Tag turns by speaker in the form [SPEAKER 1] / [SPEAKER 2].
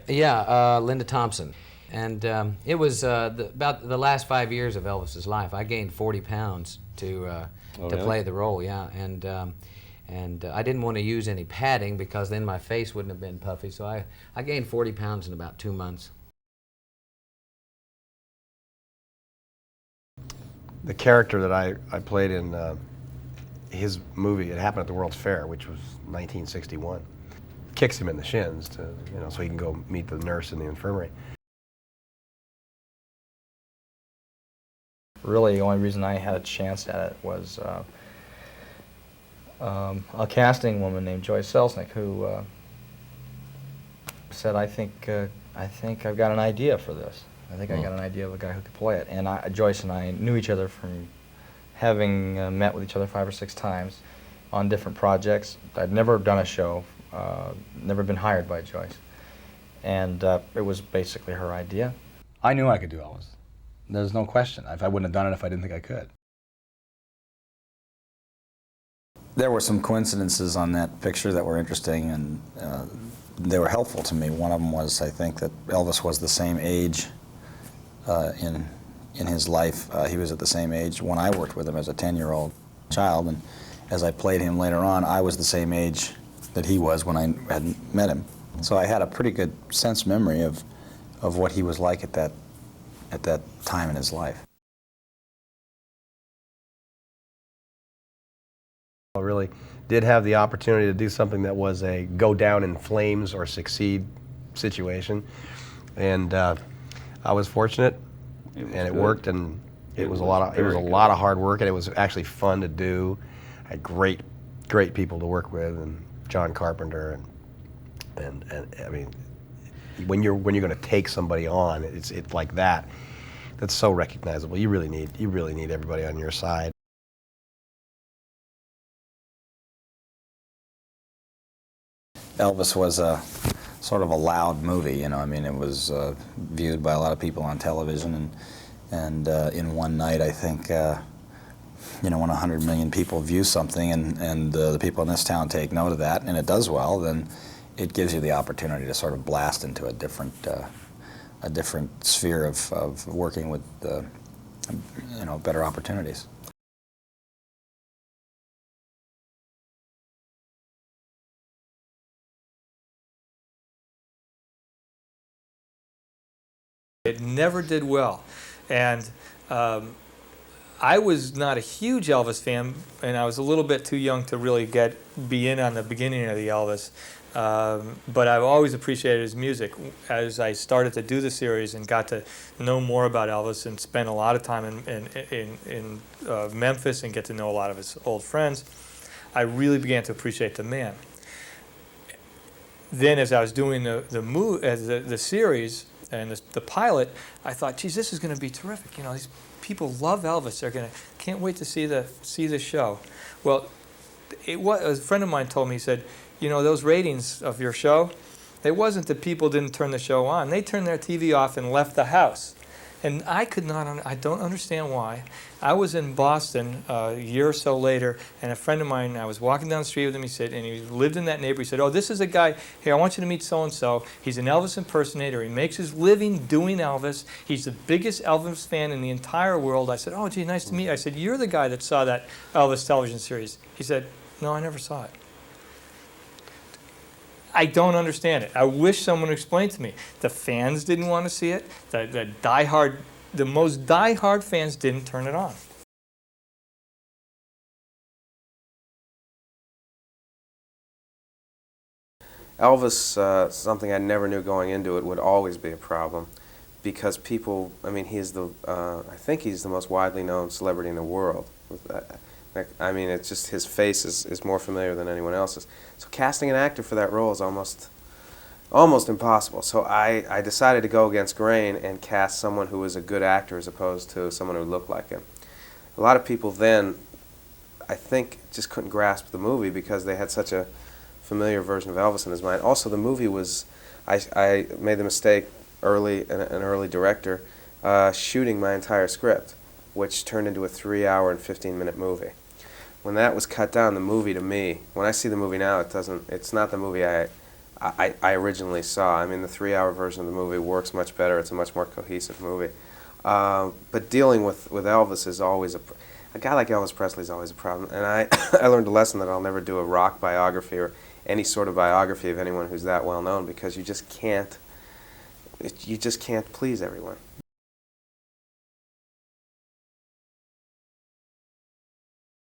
[SPEAKER 1] Yeah, Linda Thompson. And it was about the last 5 years of Elvis's life. I gained 40 pounds
[SPEAKER 2] Oh,
[SPEAKER 1] to
[SPEAKER 2] really?
[SPEAKER 1] play the role, yeah. And I didn't want to use any padding because then my face wouldn't have been puffy. So I gained 40 pounds in about 2 months.
[SPEAKER 3] The character that I played in his movie, it happened at the World's Fair, which was 1961. Kicks him in the shins to, so he can go meet the nurse in the infirmary.
[SPEAKER 4] Really, the only reason I had a chance at it was a casting woman named Joyce Selznick who said, I think I've got an idea for this. I think I got an idea of a guy who could play it. And Joyce and I knew each other from having met with each other 5 or 6 times on different projects. I'd never done a show, never been hired by Joyce. And it was basically her idea.
[SPEAKER 2] I knew I could do Elvis. There's no question. I wouldn't have done it if I didn't think I could.
[SPEAKER 5] There were some coincidences on that picture that were interesting, and they were helpful to me. One of them was, I think, that Elvis was the same age in his life. He was at the same age when I worked with him as a 10-year-old child, and as I played him later on, I was the same age that he was when I had met him. So I had a pretty good sense memory of what he was like at that time in his life.
[SPEAKER 3] I really did have the opportunity to do something that was a go down in flames or succeed situation, and I was fortunate, and it worked, and it was a lot of hard work, and it was actually fun to do. I had great people to work with, and John Carpenter, and I mean, when you're going to take somebody on, it's like that. That's so recognizable. You really need everybody on your side.
[SPEAKER 5] Elvis was a sort of a loud movie, I mean, it was viewed by a lot of people on television, and in one night, I think, when 100 million people view something, and the people in this town take note of that, and it does well, then it gives you the opportunity to sort of blast into a different sphere of working with better opportunities.
[SPEAKER 6] It never did well, and I was not a huge Elvis fan, and I was a little bit too young to really be in on the beginning of the Elvis. But I've always appreciated his music. As I started to do the series and got to know more about Elvis and spent a lot of time in Memphis and get to know a lot of his old friends, I really began to appreciate the man. Then, as I was doing the series and the pilot, I thought, geez, this is going to be terrific. These people love Elvis. Can't wait to see the show. Well, a friend of mine told me, he said, those ratings of your show, it wasn't that people didn't turn the show on. They turned their TV off and left the house. And I don't understand why. I was in Boston a year or so later, and a friend of mine, I was walking down the street with him, and he lived in that neighborhood. He said, oh, this is a guy, here, I want you to meet so-and-so. He's an Elvis impersonator. He makes his living doing Elvis. He's the biggest Elvis fan in the entire world. I said, oh, gee, nice to meet you. I said, you're the guy that saw that Elvis television series. He said, no, I never saw it. I don't understand it. I wish someone would explain to me. The fans didn't want to see it. The most diehard fans didn't turn it on.
[SPEAKER 7] Elvis, something I never knew going into it, would always be a problem, because people, I mean, I think he's the most widely known celebrity in the world. I mean, it's just his face is more familiar than anyone else's. So casting an actor for that role is almost impossible. So I decided to go against grain and cast someone who was a good actor as opposed to someone who looked like him. A lot of people then, I think, just couldn't grasp the movie because they had such a familiar version of Elvis in his mind. Also, the movie was, I made the mistake an early director, shooting my entire script, which turned into a 3-hour and 15-minute movie. When that was cut down, the movie, to me, when I see the movie now, it's not the movie I I originally saw. I mean, the 3-hour version of the movie works much better. It's a much more cohesive movie. But dealing with Elvis is always a guy like Elvis Presley is always a problem. And I learned a lesson that I'll never do a rock biography or any sort of biography of anyone who's that well known, because you just can't please everyone.